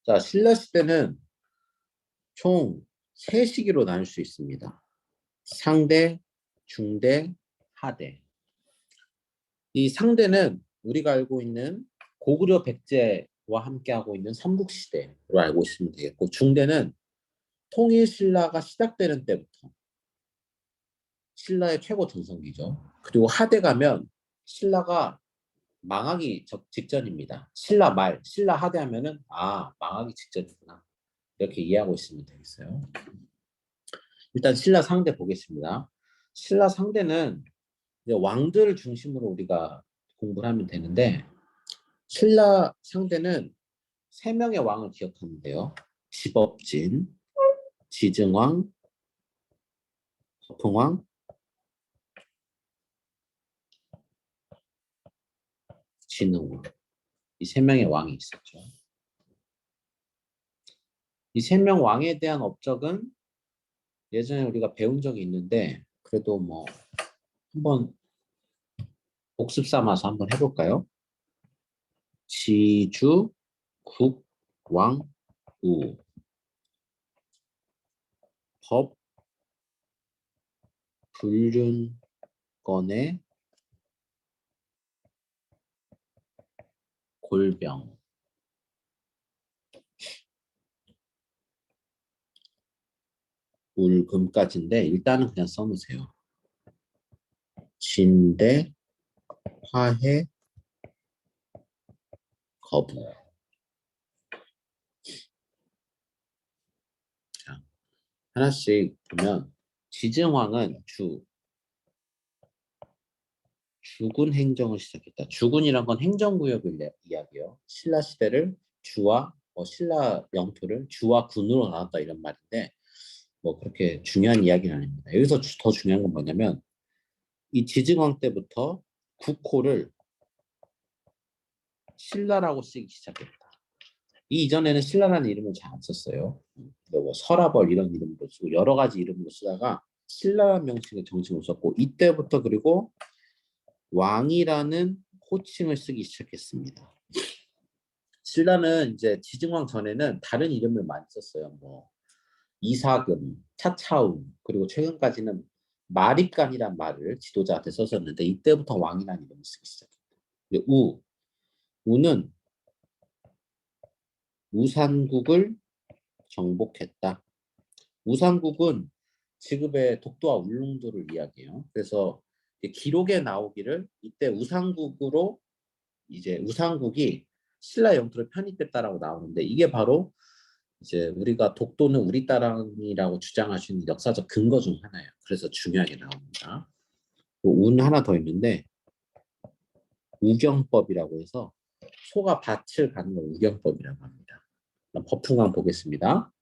자, 신라 시대는 총 3시기로 나눌 수 있습니다. 상대, 중대, 하대. 이 상대는 우리가 알고 있는 고구려 백제와 함께하고 있는 삼국시대로 알고 있으면 되겠고, 중대는 통일신라가 시작되는 때부터 신라의 최고 전성기죠. 그리고 하대 가면 신라가 망하기 직전입니다. 신라 말, 신라 하대 하면은 망하기 직전이구나. 이렇게 이해하고 있으면 되겠어요. 일단 신라 상대 보겠습니다. 신라 상대는 이제 왕들을 중심으로 우리가 공부를 하면 되는데, 신라 상대는 3명의 왕을 기억하면 돼요. 지법진, 지증왕, 거풍왕, 진흥왕. 이 3명의 왕이 있었죠. 이 3명 왕에 대한 업적은 예전에 우리가 배운 적이 있는데, 그래도 뭐 한번 복습 삼아서 한번 해볼까요? 지주, 국, 왕, 우. 법, 불륜, 건의, 골병. 울금까지인데 일단은 그냥 써놓으세요. 진대, 화해, 거부. 자, 하나씩 보면 지증왕은 주군 행정을 시작했다. 주군이란 건 행정구역을 이야기해요. 신라 시대를 주와 신라 영토를 주와 군으로 나눴다 이런 말인데 뭐 그렇게 중요한 이야기는 아닙니다. 여기서 더 중요한 건 뭐냐면 이 지증왕 때부터 국호를 신라라고 쓰기 시작했다. 이 이전에는 신라라는 이름을 잘 안 썼어요. 뭐 설아벌 이런 이름으로 쓰고 여러 가지 이름으로 쓰다가 신라라는 명칭을 정식으로 썼고 이때부터 그리고 왕이라는 호칭을 쓰기 시작했습니다. 신라는 이제 지증왕 전에는 다른 이름을 많이 썼어요. 뭐 이사금, 차차움 그리고 최근까지는 마립간이란 말을 지도자한테 썼었는데 이때부터 왕이라는 이름을 쓰기 시작했다. 우는 우산국을 정복했다. 우산국은 지금의 독도와 울릉도를 이야기해요. 그래서 기록에 나오기를 이때 우산국으로 이제 우산국이 신라 영토로 편입됐다라고 나오는데 이게 바로 이제 우리가 독도는 우리 땅이라고 주장할 수 있는 역사적 근거 중 하나예요. 그래서 중요하게 나옵니다. 운 하나 더 있는데 우경법이라고 해서 소가 밭을 가는 걸 우경법이라고 합니다. 법풍왕 보겠습니다.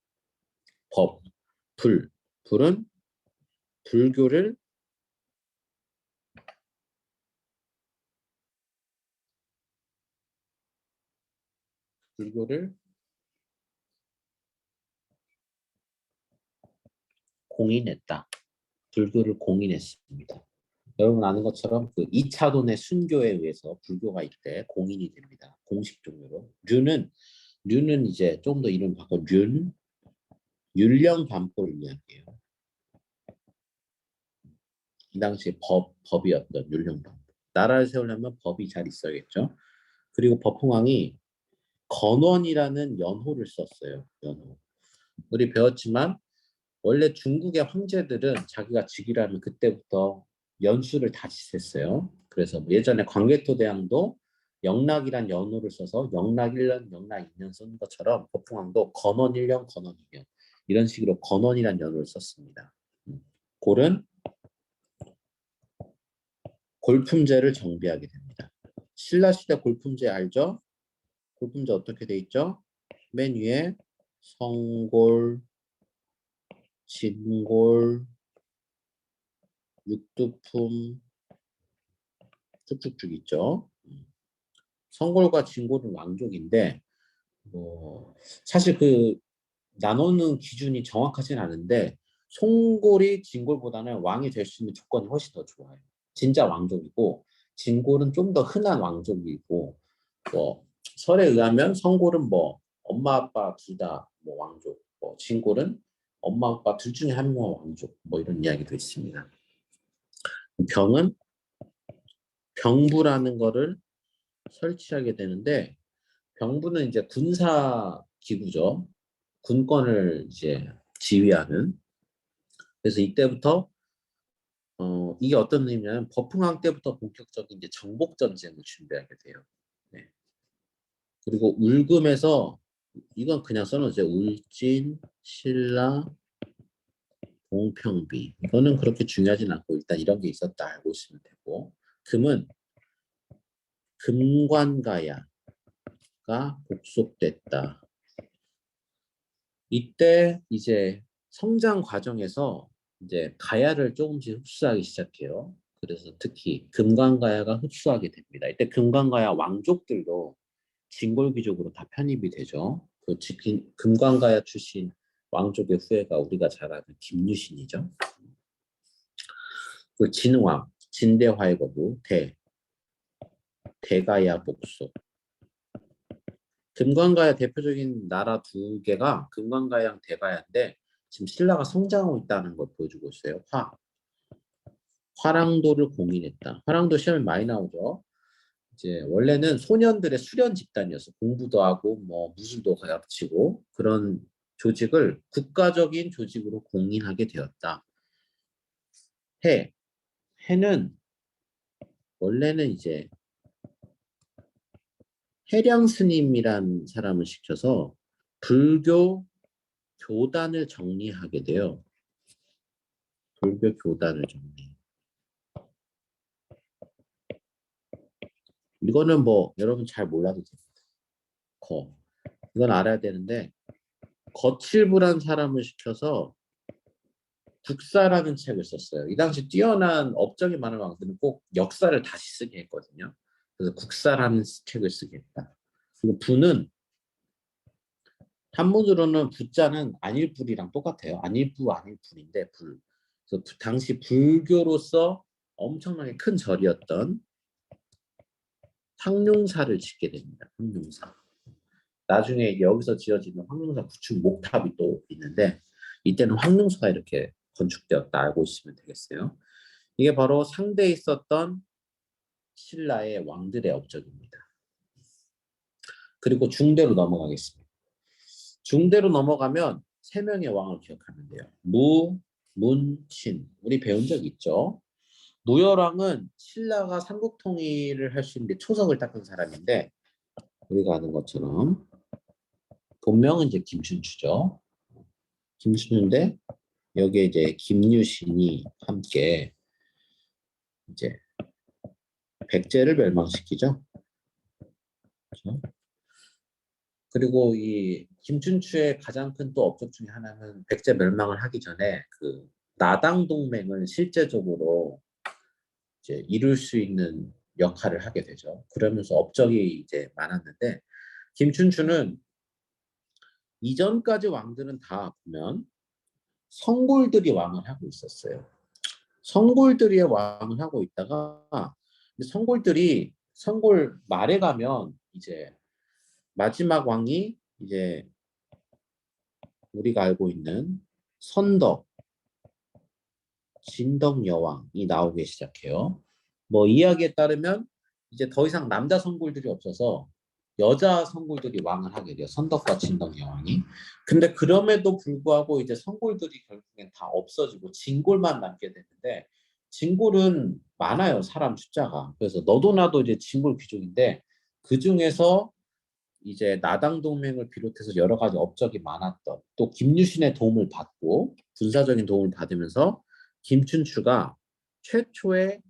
법, 불은 불교를 공인했다. 불교를 공인했습니다. 여러분 아는 것처럼 그 2차돈의 순교에 의해서 불교가 이때 공인이 됩니다. 공식 종교로. 류는 이제 좀 더 이름 바꿔 율령 반포를 이야기해요. 이 당시에 법이었던 율령 반포. 나라를 세우려면 법이 잘 있어야겠죠. 그리고 법흥왕이 건원이라는 연호를 썼어요. 연호. 우리 배웠지만 원래 중국의 황제들은 자기가 즉위하면 그때부터 연수를 다시 셌어요. 그래서 예전에 광개토대왕도 영락이란 연호를 써서 영락 1년, 영락 2년 쓴 것처럼 법흥왕도 건원 1년, 건원 2년 이런 식으로 건원이란 연호를 썼습니다. 골은 골품제를 정비하게 됩니다. 신라시대 골품제 알죠? 골품제 어떻게 돼 있죠? 맨 위에 성골, 진골, 육두품 쭉쭉쭉 있죠. 성골과 진골은 왕족인데 뭐 사실 그 나누는 기준이 정확하진 않은데 송골이 진골보다는 왕이 될 수 있는 조건이 훨씬 더 좋아요. 진짜 왕족이고 진골은 좀 더 흔한 왕족이고 뭐 설에 의하면 성골은 뭐 엄마 아빠 둘 다 뭐 왕족, 뭐 진골은 엄마 아빠 둘 중에 한 명은 왕족, 뭐 이런 이야기도 있습니다. 병은 병부라는 거를 설치하게 되는데 병부는 이제 군사 기구죠. 군권을 이제 지휘하는. 그래서 이때부터 이게 어떤 의미냐면 버풍왕 때부터 본격적인 이제 정복 전쟁을 준비하게 돼요. 네. 그리고 울금에서 이건 그냥 써놓으세요. 울진, 신라, 봉평비. 이거는 그렇게 중요하진 않고 일단 이런 게 있었다 알고 있으면 되고 금은 금관가야가 복속됐다. 이때 이제 성장 과정에서 이제 가야를 조금씩 흡수하기 시작해요. 그래서 특히 금관가야가 흡수하게 됩니다. 이때 금관가야 왕족들도 진골귀족으로 다 편입이 되죠. 그 금관가야 출신 왕족의 후예가 우리가 잘 아는 김유신이죠. 그 진왕, 진대화의 거부, 대가야 복속. 금관가야 대표적인 나라 두 개가 금관가야랑 대가야인데 지금 신라가 성장하고 있다는 걸 보여주고 있어요. 화랑도를 공인했다. 화랑도 시험에 많이 나오죠. 이제 원래는 소년들의 수련 집단이었어. 공부도 하고 뭐 무술도 가르치고 그런 조직을 국가적인 조직으로 공인하게 되었다. 해. 해는 원래는 이제 해량 스님이란 사람을 시켜서 불교 교단을 정리하게 돼요. 불교 교단을 정리. 이거는 뭐 여러분 잘 몰라도 됩니다. 이건 알아야 되는데 거칠부란 사람을 시켜서 국사라는 책을 썼어요. 이 당시 뛰어난 업적이 많은 왕들은 꼭 역사를 다시 쓰게 했거든요. 그래서 국사라는 책을 쓰게 했다. 그리고 부는 한문으로는 부자는 안일불이랑 똑같아요. 안일불인데 불. 그래서 당시 불교로서 엄청나게 큰 절이었던 황룡사를 짓게 됩니다. 황룡사. 나중에 여기서 지어지는 황룡사 구축 목탑이 또 있는데 이때는 황룡사가 이렇게 건축되었다 알고 있으면 되겠어요. 이게 바로 상대에 있었던 신라의 왕들의 업적입니다. 그리고 중대로 넘어가겠습니다. 중대로 넘어가면 세 명의 왕을 기억하면 돼요. 무, 문, 신. 우리 배운 적 있죠? 무열왕은 신라가 삼국 통일을 할 수 있는데 초석을 닦은 사람인데 우리가 아는 것처럼 본명은 이제 김춘추죠. 김춘추인데 여기에 이제 김유신이 함께 이제 백제를 멸망시키죠. 그렇죠? 그리고 이 김춘추의 가장 큰 또 업적 중에 하나는 백제 멸망을 하기 전에 그 나당 동맹을 실제적으로 이제 이룰 수 있는 역할을 하게 되죠. 그러면서 업적이 이제 많았는데 김춘추는 이전까지 왕들은 다 보면 성골들이 왕을 하고 있었어요. 성골들이 왕을 하고 있다가 성골들이 성골 말에 가면 이제 마지막 왕이 이제 우리가 알고 있는 선덕, 진덕 여왕이 나오기 시작해요. 뭐 이야기에 따르면 이제 더 이상 남자 선골들이 없어서 여자 선골들이 왕을 하게 돼요. 선덕과 진덕 여왕이. 근데 그럼에도 불구하고 이제 선골들이 결국엔 다 없어지고 진골만 남게 되는데 진골은 많아요. 사람 숫자가. 그래서 너도 나도 이제 진골 귀족인데 그 중에서 이제 나당 동맹을 비롯해서 여러 가지 업적이 많았던 또 김유신의 도움을 받고 군사적인 도움을 받으면서 김춘추가 최초의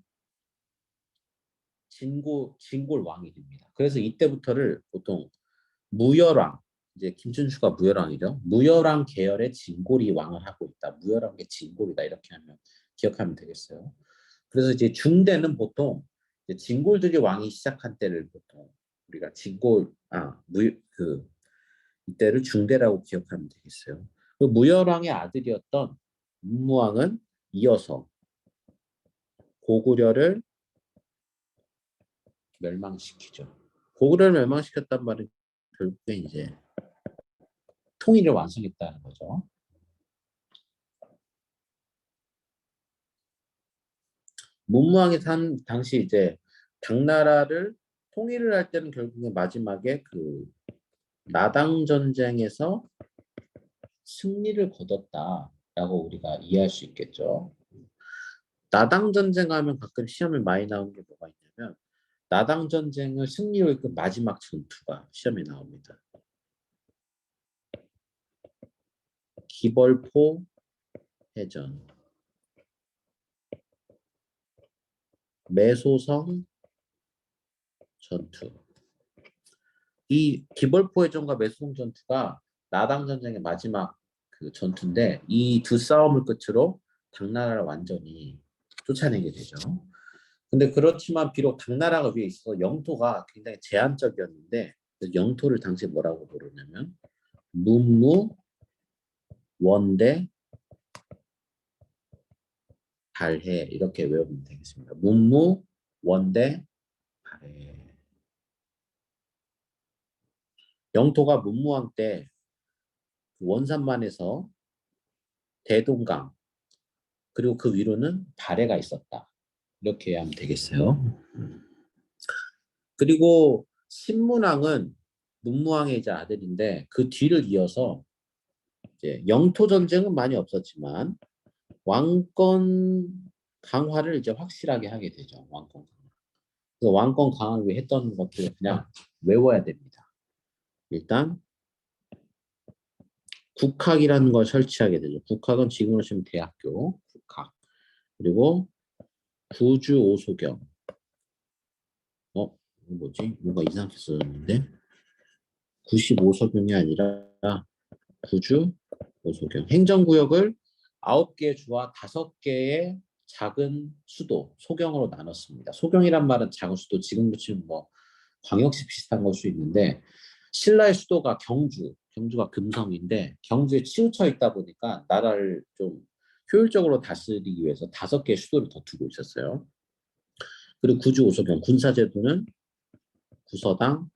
진골 왕이 됩니다. 그래서 이때부터를 보통 무열왕 이제 김춘추가 무열왕이죠. 무열왕 계열의 진골이 왕을 하고 있다. 무열왕의 진골이다 이렇게 하면 기억하면 되겠어요. 그래서 이제 중대는 보통 이제 진골들이 왕이 시작한 때를 보통 우리가 이때를 중대라고 기억하면 되겠어요. 그 무열왕의 아들이었던 문무왕은 이어서 고구려를 멸망시키죠. 고구려를 멸망시켰단 말은 결국에 이제 통일을 완성했다는 거죠. 문무왕이 당시 이제 당나라를 통일을 할 때는 결국에 마지막에 그 나당 전쟁에서 승리를 거뒀다라고 우리가 이해할 수 있겠죠. 나당 전쟁하면 가끔 시험에 많이 나오는 게 뭐가 있냐면 나당 전쟁을 승리로 이끈 마지막 전투가 시험에 나옵니다. 기벌포 해전, 매소성 전투. 이 기벌포 해전과 매소성 전투가 나당 전쟁의 마지막 그 전투인데 이 두 싸움을 끝으로 당나라를 완전히 쫓아내게 되죠. 근데 그렇지만 비록 당나라가 위에 있어서 영토가 굉장히 제한적이었는데 영토를 당시에 뭐라고 부르냐면 문무 원대 발해 이렇게 외우면 되겠습니다. 문무 원대 발해. 영토가 문무왕 때 원산만에서 대동강 그리고 그 위로는 발해가 있었다. 이렇게 하면 되겠어요. 그리고 신문왕은 문무왕의 이제 아들인데 그 뒤를 이어서 이제 영토 전쟁은 많이 없었지만 왕권 강화를 이제 확실하게 하게 되죠. 왕권 강화. 그래서 왕권 강화를 위해 했던 것들을 그냥 외워야 됩니다. 일단 국학이라는 걸 설치하게 되죠. 국학은 지금으로 치면 대학교 국학. 그리고 구주 오소경. 뭐지? 뭔가 이상하게 써졌는데 95서경이 아니라 구주 오소경. 행정구역을 9개의 주와 5개의 작은 수도, 소경으로 나눴습니다. 소경이란 말은 작은 수도, 지금도 지금 뭐 광역시 비슷한 걸 수 있는데 신라의 수도가 경주가 금성인데 경주에 치우쳐 있다 보니까 나라를 좀 효율적으로 다스리기 위해서 5개의 수도를 더 두고 있었어요. 그리고 구주 오소경 군사제도는 구서당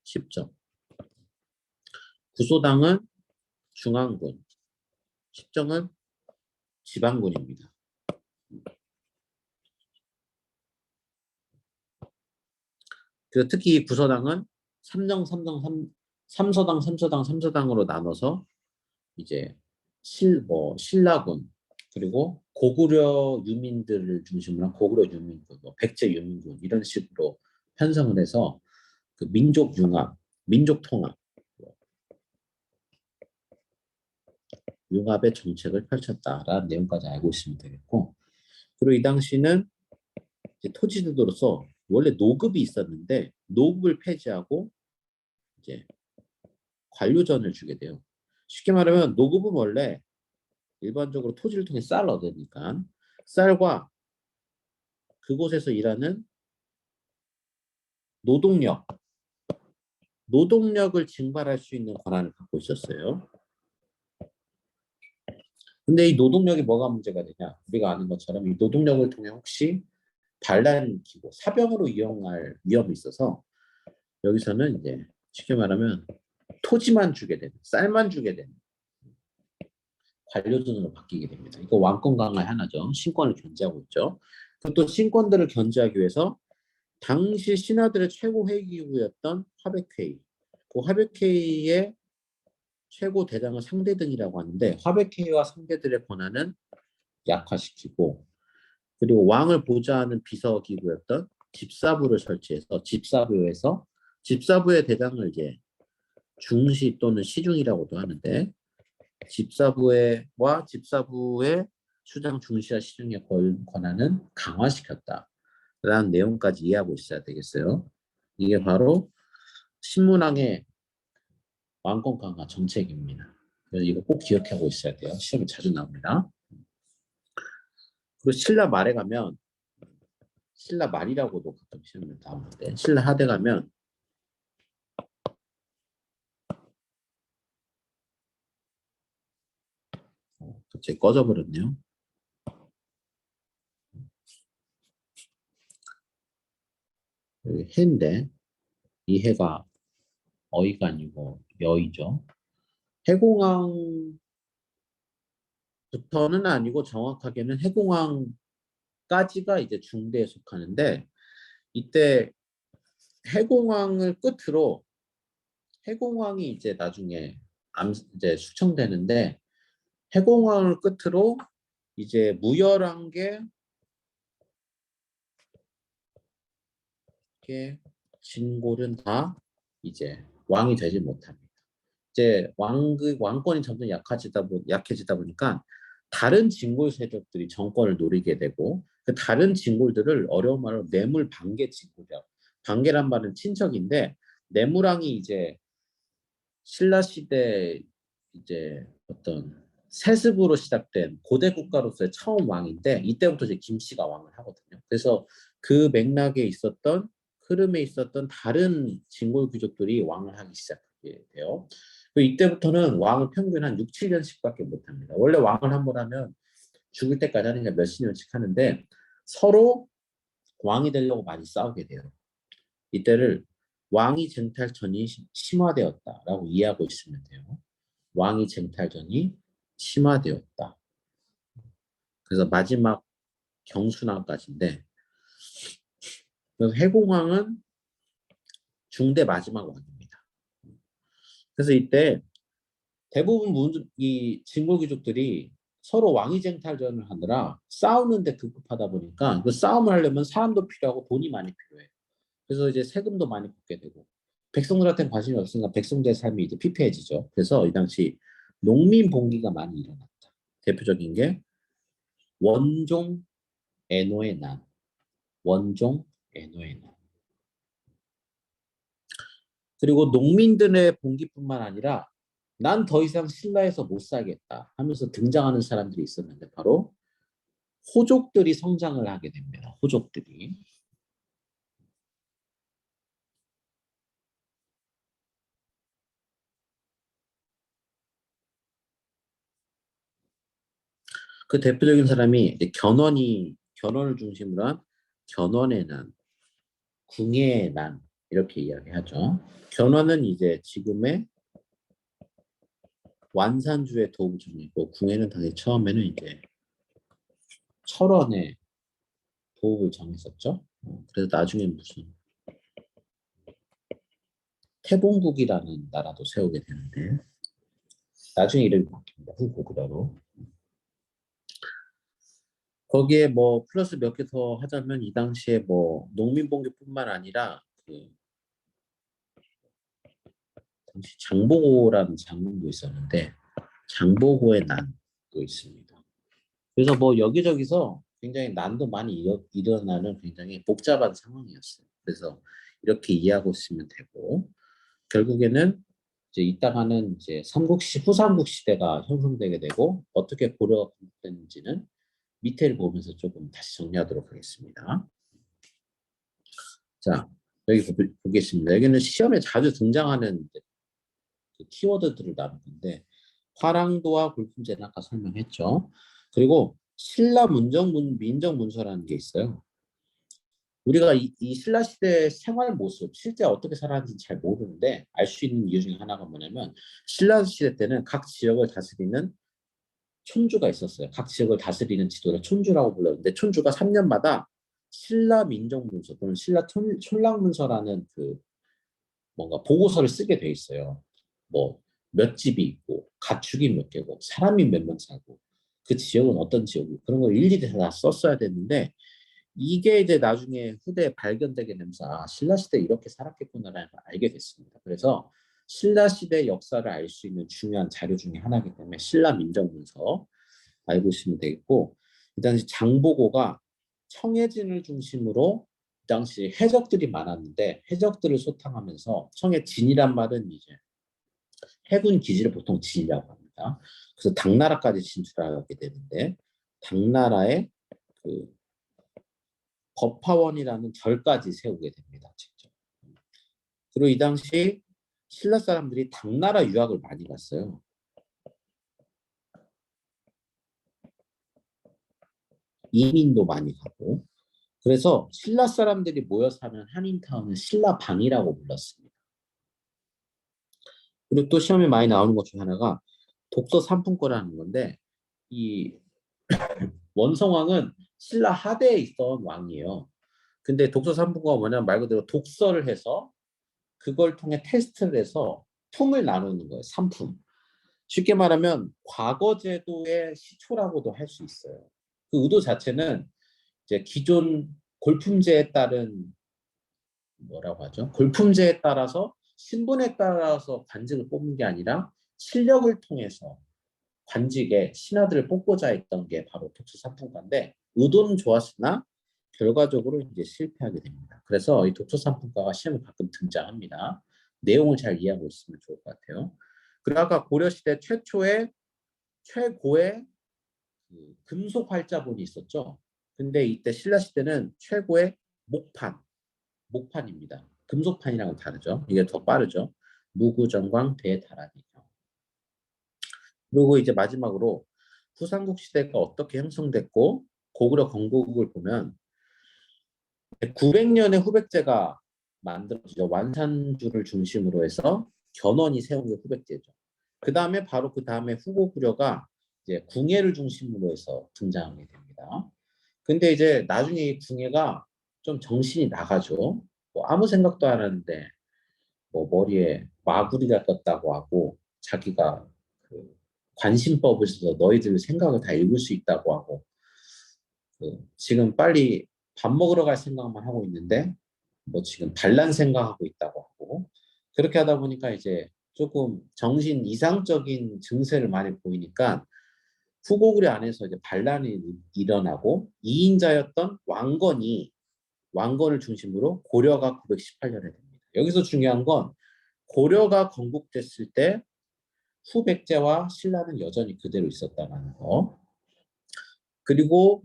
10점. 구소당은 중앙군, 10정은 지방군입니다. 그래서 특히 구서당은 3정, 3정, 3서당, 3서당, 3서당으로 나눠서 이제 신라군 그리고 고구려 유민들을 중심으로 한 고구려 유민군, 뭐 백제 유민군 이런 식으로 편성을 해서 그 민족 융합, 민족 통합, 융합의 정책을 펼쳤다라는 내용까지 알고 있으면 되겠고, 그리고 이 당시는 토지지도로서 원래 노급이 있었는데 노급을 폐지하고 이제 관료전을 주게 돼요. 쉽게 말하면 노급은 원래 일반적으로 토지를 통해 쌀을 얻으니까 쌀과 그곳에서 일하는 노동력을 징발할 수 있는 권한을 갖고 있었어요. 근데 이 노동력이 뭐가 문제가 되냐? 우리가 아는 것처럼 이 노동력을 통해 혹시 반란 기고 사병으로 이용할 위험이 있어서 여기서는 이제 쉽게 말하면 토지만 주게 되는, 쌀만 주게 되는 관료전으로 바뀌게 됩니다. 이거 왕권 강화의 하나죠. 신권을 견제하고 있죠. 또 신권들을 견제하기 위해서 당시 신하들의 최고 회의기구였던 화백회의. 그 화백회의의 최고 대장을 상대등이라고 하는데 화백회의와 상대들의 권한은 약화시키고 그리고 왕을 보좌하는 비서기구였던 집사부를 설치해서 집사부의 대장을 이제 중시 또는 시중이라고도 하는데 집사부의 수장 중시와 시중의 권한은 강화시켰다라는 내용까지 이해하고 있어야 되겠어요. 이게 바로 신문왕의 왕권 강화 정책입니다. 그래서 이거 꼭 기억하고 있어야 돼요. 시험에 자주 나옵니다. 그리고 신라 말에 가면 신라 말이라고도 가끔 시험에 나오는데 신라 하대 가면 갑자기 꺼져버렸네요. 여기 해인데 이 해가 어이가 아니고 여이죠. 해공항부터는 아니고 정확하게는 해공항까지가 이제 중대에 속하는데 이때 해공항을 끝으로 해공항이 이제 나중에 이제 숙청되는데 해공항을 끝으로 이제 무열한 게 진골은 다 이제 왕이 되지 못합니다. 이제 왕권이 점점 약해지다 보니까 다른 진골 세력들이 정권을 노리게 되고 그 다른 진골들을 어려운 말로 뇌물 반개 진골이라고. 반개란 말은 친척인데 뇌물왕이 이제 신라 시대 이제 어떤 세습으로 시작된 고대 국가로서의 처음 왕인데 이때부터 이제 김씨가 왕을 하거든요. 그래서 그 맥락에 있었던 흐름에 있었던 다른 진골 귀족들이 왕을 하기 시작하게 돼요. 이때부터는 왕을 평균 한 6, 7년씩밖에 못합니다. 원래 왕을 한 번 하면 죽을 때까지 하는 몇십 년씩 하는데 서로 왕이 되려고 많이 싸우게 돼요. 이때를 왕위 쟁탈전이 심화되었다라고 이해하고 있으면 돼요. 왕위 쟁탈전이 심화되었다. 그래서 마지막 경순왕까지인데 그래서 해공왕은 중대 마지막 왕입니다. 그래서 이때 대부분 이 진골귀족들이 서로 왕위쟁탈전을 하느라 싸우는데 급급하다 보니까 그 싸움을 하려면 사람도 필요하고 돈이 많이 필요해. 그래서 이제 세금도 많이 붙게 되고 백성들한테는 관심이 없으니까 백성들의 삶이 이제 피폐해지죠. 그래서 이 당시 농민 봉기가 많이 일어났다. 대표적인 게 원종 애노의 난, 원종 애노의 난. 그리고 농민들의 봉기뿐만 아니라 난 더 이상 신라에서 못 살겠다 하면서 등장하는 사람들이 있었는데 바로 호족들이 성장을 하게 됩니다. 호족들이. 그 대표적인 사람이 견훤을 중심으로 한 견훤의 난, 궁예의 난 이렇게 이야기하죠. 견훤은 이제 지금의 완산주의 도읍중이고 궁예는 당시 처음에는 이제 철원의 도읍을 정했었죠. 그래서 나중에 무슨 태봉국이라는 나라도 세우게 되는데 나중에 이름이 바뀝니다. 후고구려로. 거기에 뭐 플러스 몇 개 더 하자면 이 당시에 뭐 농민봉기뿐만 아니라 그 당시 장보고라는 장군도 있었는데 장보고의 난도 있습니다. 그래서 뭐 여기저기서 굉장히 난도 많이 일어나는 굉장히 복잡한 상황이었어요. 그래서 이렇게 이해하고 있으면 되고 결국에는 이제 이따가는 이제 후삼국 시대가 형성되게 되고 어떻게 고려가 건국됐는지는 밑에를 보면서 조금 다시 정리하도록 하겠습니다. 자, 여기 보겠습니다. 여기는 시험에 자주 등장하는 그 키워드들을 나눈 건데 화랑도와 굴품제는 아까 설명했죠. 그리고 신라 민정문서라는 게 있어요. 우리가 이 신라 시대의 생활 모습, 실제 어떻게 살았는지 잘 모르는데 알 수 있는 이유 중에 하나가 뭐냐면 신라 시대 때는 각 지역을 다스리는 촌주가 있었어요. 각 지역을 다스리는 지도를 촌주라고 불렀는데 촌주가 3년마다 신라 민정문서 또는 신라 촌락문서라는 그 뭔가 보고서를 쓰게 돼 있어요. 뭐 몇 집이 있고 가축이 몇 개고 사람이 몇 명 살고 그 지역은 어떤 지역이고 그런 걸 일일이 다 썼어야 되는데 이게 이제 나중에 후대에 발견되게 되면서 아, 신라 시대 이렇게 살았겠구나라는 걸 알게 됐습니다. 그래서 신라 시대 역사를 알 수 있는 중요한 자료 중에 하나이기 때문에 신라 민정문서 알고 있으면 되겠고 이 당시 장보고가 청해진을 중심으로 이 당시 해적들이 많았는데 해적들을 소탕하면서 청해진이란 말은 이제 해군 기지를 보통 진이라고 합니다. 그래서 당나라까지 진출하게 되는데 당나라의 그 법화원이라는 절까지 세우게 됩니다. 직접. 그리고 이 당시 신라 사람들이 당나라 유학을 많이 갔어요. 이민도 많이 가고 그래서 신라 사람들이 모여 사는 한인타운은 신라방이라고 불렀습니다. 그리고 또 시험에 많이 나오는 것 중 하나가 독서 삼품권이라는 건데 이 원성왕은 신라 하대에 있던 왕이에요. 근데 독서 삼품권가 뭐냐면 말 그대로 독서를 해서 그걸 통해 테스트를 해서 품을 나누는 거예요. 삼품. 쉽게 말하면 과거 제도의 시초라고도 할 수 있어요. 그 의도 자체는 이제 기존 골품제에 따른 뭐라고 하죠? 골품제에 따라서 신분에 따라서 관직을 뽑는 게 아니라 실력을 통해서 관직에 신하들을 뽑고자 했던 게 바로 독서삼품과인데 의도는 좋았으나 결과적으로 이제 실패하게 됩니다. 그래서 이 독서삼품과가 시험에 가끔 등장합니다. 내용을 잘 이해하고 있으면 좋을 것 같아요. 그리고 아까 고려시대 최초의 최고의 그 금속 활자본이 있었죠. 근데 이때 신라시대는 최고의 목판, 목판입니다. 금속판이랑은 다르죠. 이게 더 빠르죠. 무구정광 대다란이죠. 그리고 이제 마지막으로 후삼국 시대가 어떻게 형성됐고 고구려 건국을 보면 900년에 후백제가 만들어지죠. 완산주를 중심으로 해서 견훤이 세운 게 후백제죠. 그 다음에 바로 그 다음에 후고구려가 이제 궁예를 중심으로 해서 등장하게 됩니다. 근데 이제 나중에 이 궁예가 좀 정신이 나가죠. 뭐 아무 생각도 안 하는데 뭐 머리에 마구리가 떴다고 하고 자기가 그 관심법을 써서 너희들 생각을 다 읽을 수 있다고 하고 그 지금 빨리 밥 먹으러 갈 생각만 하고 있는데 뭐 지금 반란 생각하고 있다고 하고 그렇게 하다 보니까 이제 조금 정신 이상적인 증세를 많이 보이니까 후고구려 안에서 이제 반란이 일어나고 이인자였던 왕건을 중심으로 고려가 918년에 됩니다. 여기서 중요한 건 고려가 건국됐을 때 후백제와 신라는 여전히 그대로 있었다는 거. 그리고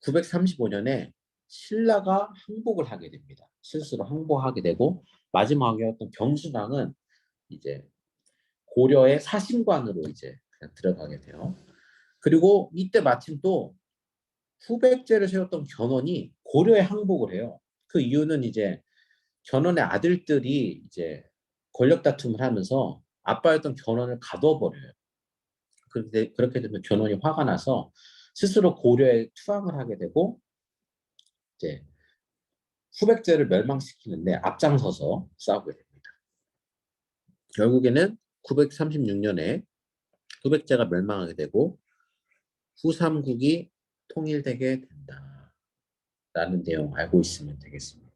935년에 신라가 항복을 하게 됩니다. 스스로 항복하게 되고 마지막에 어떤 경순왕은 이제 고려의 사신관으로 이제 그냥 들어가게 돼요. 그리고 이때 마침 또 후백제를 세웠던 견훤이 고려에 항복을 해요. 그 이유는 이제 견훤의 아들들이 이제 권력 다툼을 하면서 아빠였던 견훤을 가둬버려요. 그렇게 되면 견훤이 화가 나서 스스로 고려에 투항을 하게 되고 이제 후백제를 멸망시키는데 앞장서서 싸우게 됩니다. 결국에는 936년에 후백제가 멸망하게 되고 후삼국이 통일되게 된다. 라는 내용 알고 있으면 되겠습니다.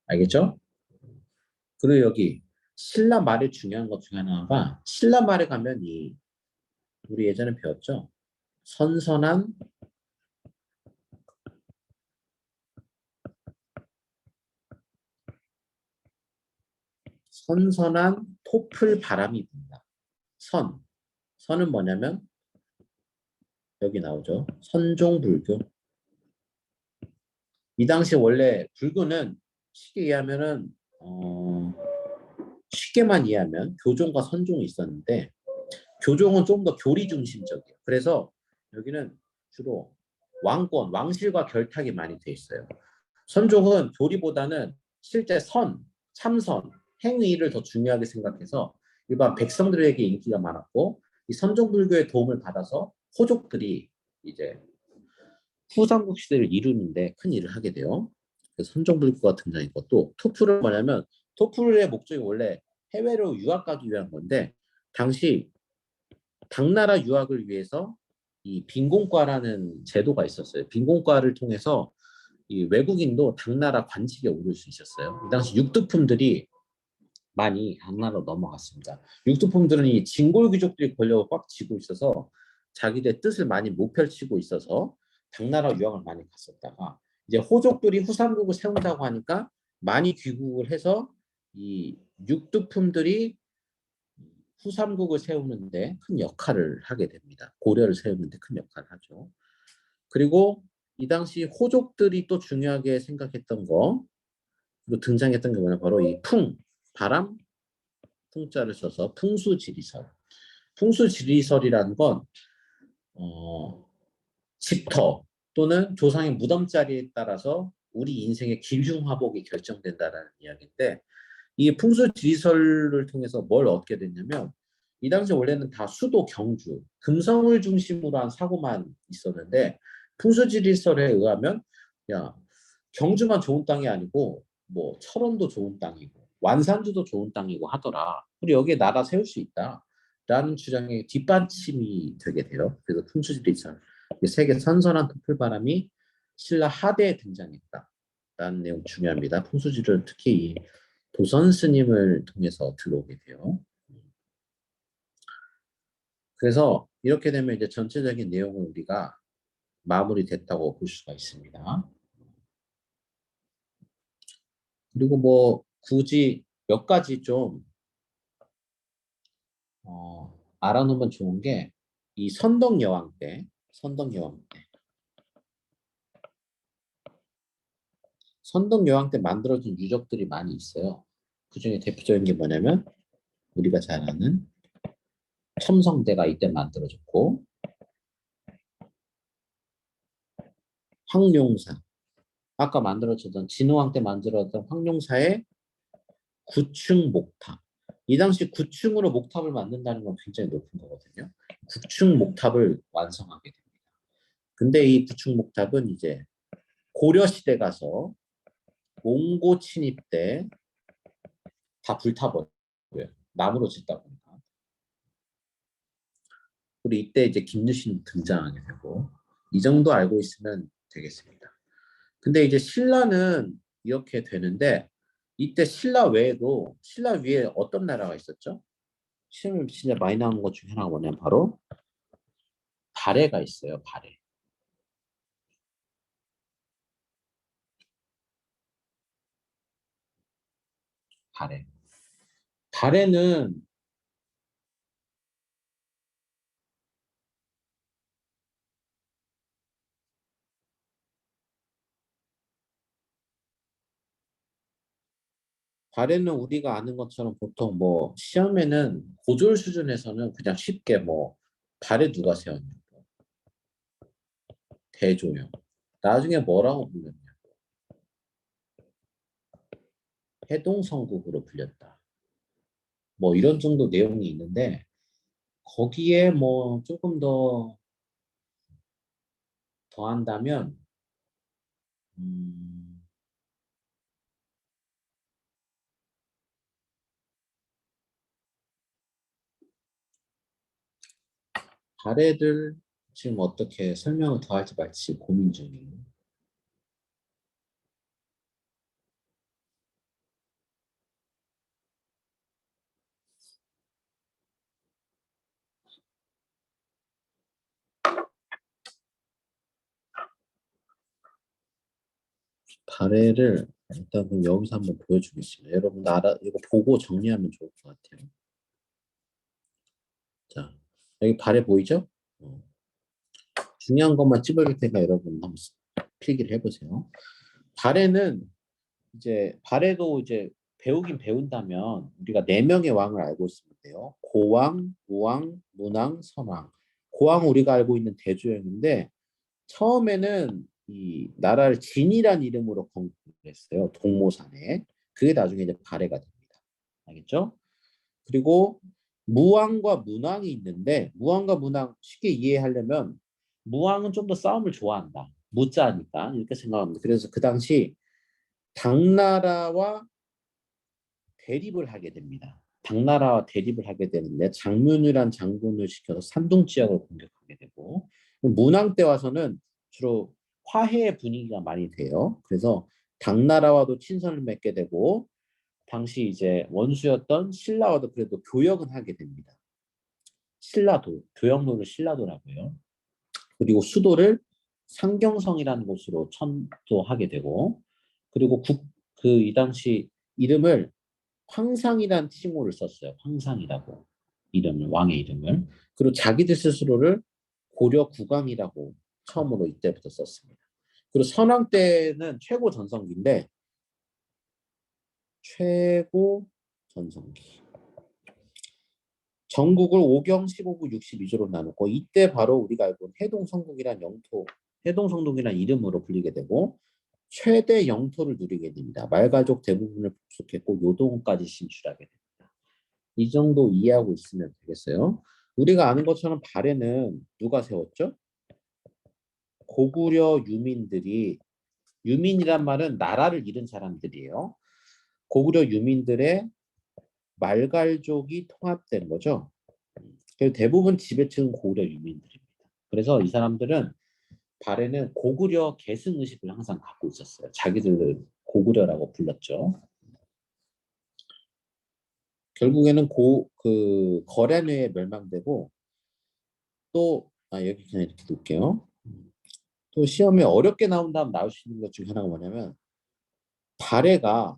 알겠죠? 그리고 여기 신라 말의 중요한 것 중에 하나가 신라 말에 가면 우리 예전에 배웠죠? 선선한 토플 바람이 분다. 선은 뭐냐면 여기 나오죠. 선종불교. 이 당시 원래 불교는 쉽게 이해하면은 쉽게만 이해하면 교종과 선종이 있었는데 교종은 좀 더 교리 중심적이에요. 그래서 여기는 주로 왕실과 결탁이 많이 돼 있어요. 선종은 교리보다는 실제 참선, 행위를 더 중요하게 생각해서 일반 백성들에게 인기가 많았고 이 선종불교의 도움을 받아서 호족들이 이제 후삼국 시대를 이루는데 큰 일을 하게 돼요. 그래서 선종불교가 등장했고 또 토플은 뭐냐면 토플의 목적이 원래 해외로 유학 가기 위한 건데 당시 당나라 유학을 위해서 이 빈공과라는 제도가 있었어요. 빈공과를 통해서 이 외국인도 당나라 관직에 오를 수 있었어요. 이 당시 육두품들이 많이 당나라로 넘어갔습니다. 육두품들은 이 진골 귀족들이 권력을 꽉 쥐고 있어서 자기들의 뜻을 많이 못 펼치고 있어서 당나라 유학을 많이 갔었다가 이제 호족들이 후삼국을 세운다고 하니까 많이 귀국을 해서 이 육두품들이 후삼국을 세우는데 큰 역할을 하게 됩니다. 고려를 세우는데 큰 역할을 하죠. 그리고 이 당시 호족들이 또 중요하게 생각했던 거, 그리고 등장했던 게 뭐냐, 바로 이 바람, 풍자를 써서 풍수지리설. 풍수지리설이라는 건 집터 또는 조상의 무덤자리에 따라서 우리 인생의 길흉화복이 결정된다는 이야기인데 이 풍수지리설을 통해서 뭘 얻게 됐냐면 이 당시 원래는 다 수도 경주, 금성을 중심으로 한 사고만 있었는데 풍수지리설에 의하면 야 경주만 좋은 땅이 아니고 뭐 철원도 좋은 땅이고 완산주도 좋은 땅이고 하더라. 그리고 여기에 나라 세울 수 있다. 라는 주장에 뒷받침이 되게 돼요. 그래서 풍수지리설 세계 선선한 토플바람이 신라 하대에 등장했다. 라는 내용 중요합니다. 풍수지리를 특히 이 도선 스님을 통해서 들어오게 돼요. 그래서 이렇게 되면 이제 전체적인 내용을 우리가 마무리됐다고 볼 수가 있습니다. 그리고 뭐 굳이 몇 가지 좀 알아놓으면 좋은 게 이 선덕여왕 때 만들어진 유적들이 많이 있어요. 그 중에 대표적인 게 뭐냐면 우리가 잘 아는 첨성대가 이때 만들어졌고 황룡사 아까 만들어졌던 진흥왕 때 만들어졌던 황룡사의 9층 목탑. 이 당시 9층으로 목탑을 만든다는 건 굉장히 높은 거거든요. 9층 목탑을 완성하게 됩니다. 근데 이 9층 목탑은 이제 고려시대 가서 몽고 침입 때 다 불타버려요. 나무로 짓다 보니까. 우리 이때 이제 김유신 등장하게 되고 이 정도 알고 있으면 되겠습니다. 근데 이제 신라는 이렇게 되는데 이때 신라 위에 어떤 나라가 있었죠? 시험 진짜 많이 나오는 것 중에 하나가 뭐냐면 바로 발해가 있어요. 발해. 발해. 발해는 발해는 우리가 아는 것처럼 보통 뭐 시험에는 고졸 수준에서는 그냥 쉽게 뭐 발해 누가 세웠냐고 대조영. 나중에 뭐라고 불렸냐? 해동성국으로 불렸다. 뭐 이런 정도 내용이 있는데 거기에 뭐 조금 더 더한다면 음, 발해를 지금 어떻게 설명을 더 할지 말지 고민 중이에요. 발해를 일단 그럼 여기서 한번 보여주겠습니다. 여러분 이거 보고 정리하면 좋을 것 같아요. 자, 여기 발해 보이죠? 어, 중요한 것만 찝어줄 테니까 여러분 한번 필기를 해보세요. 발해는 이제 발해도 이제 배우긴 배운다면 우리가 네 명의 왕을 알고 있으면 돼요. 고왕, 우왕, 문왕, 선왕. 고왕 우리가 알고 있는 대조영인데 처음에는 이 나라를 진이란 이름으로 건국했어요. 동모산에. 그게 나중에 이제 발해가 됩니다. 알겠죠? 그리고 무왕과 문왕이 있는데 무왕과 문왕 쉽게 이해하려면 무왕은 좀 더 싸움을 좋아한다. 무자니까 이렇게 생각합니다. 그래서 그 당시 당나라와 대립을 하게 됩니다. 당나라와 대립을 하게 되는데 장문이란 장군을 시켜서 산둥 지역을 공격하게 되고 문왕 때 와서는 주로 화해의 분위기가 많이 돼요. 그래서 당나라와도 친선을 맺게 되고 당시 이제 원수였던 신라와도 그래도 교역은 하게 됩니다. 신라도, 교역로를 신라도라고요. 그리고 수도를 상경성이라는 곳으로 천도하게 되고 그리고 그 이 당시 이름을 황상이라는 칭호를 썼어요. 황상이라고 이름을 왕의 이름을 그리고 자기들 스스로를 고려 국왕이라고 처음으로 이때부터 썼습니다. 그리고 선왕 때는 최고 전성기인데 최고 전성기 전국을 5경, 15구, 62조로 나누고 이때 바로 우리가 알고 있는 해동성국이란 영토, 해동성국이란 이름으로 불리게 되고 최대 영토를 누리게 됩니다. 말가족 대부분을 복속했고 요동까지 진출하게 됩니다. 이 정도 이해하고 있으면 되겠어요. 우리가 아는 것처럼 발해는 누가 세웠죠? 고구려 유민들이, 유민이란 말은 나라를 잃은 사람들이에요. 고구려 유민들의 말갈족이 통합된 거죠. 그래서 대부분 지배층은 고구려 유민들입니다. 그래서 이 사람들은 발해는 고구려 계승 의식을 항상 갖고 있었어요. 자기들을 고구려라고 불렀죠. 결국에는 그 거래뇌에 멸망되고 또 여기 그냥 이렇게 놓을게요. 또 시험에 어렵게 나온 다음 나올 수 있는 것 중에 하나가 뭐냐면 발해가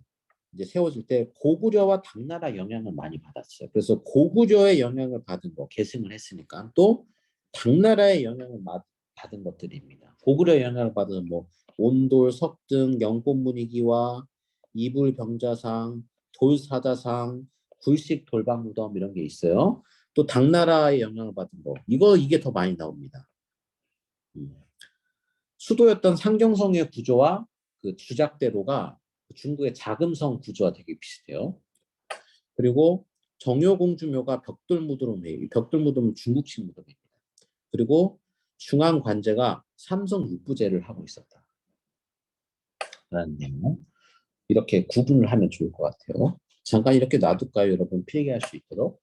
이제 세워질 때 고구려와 당나라 영향을 많이 받았어요. 그래서 고구려의 영향을 받은 거 계승을 했으니까 또 당나라의 영향을 받은 것들입니다. 고구려의 영향을 받은 뭐 온돌, 석등, 영꽃 분위기와 이불 병자상, 돌사자상, 굴식 돌방 무덤 이런 게 있어요. 또 당나라의 영향을 받은 거 이게 더 많이 나옵니다. 수도였던 상경성의 구조와 그 주작대로가 중국의 자금성 구조와 되게 비슷해요. 그리고 정효공주묘가 벽돌무덤이에요. 벽돌무덤은 중국식 무덤입니다. 그리고 중앙관제가 삼성 육부제를 하고 있었다. 라는 내용. 이렇게 구분을 하면 좋을 것 같아요. 잠깐 이렇게 놔둘까요, 여러분? 필기할 수 있도록.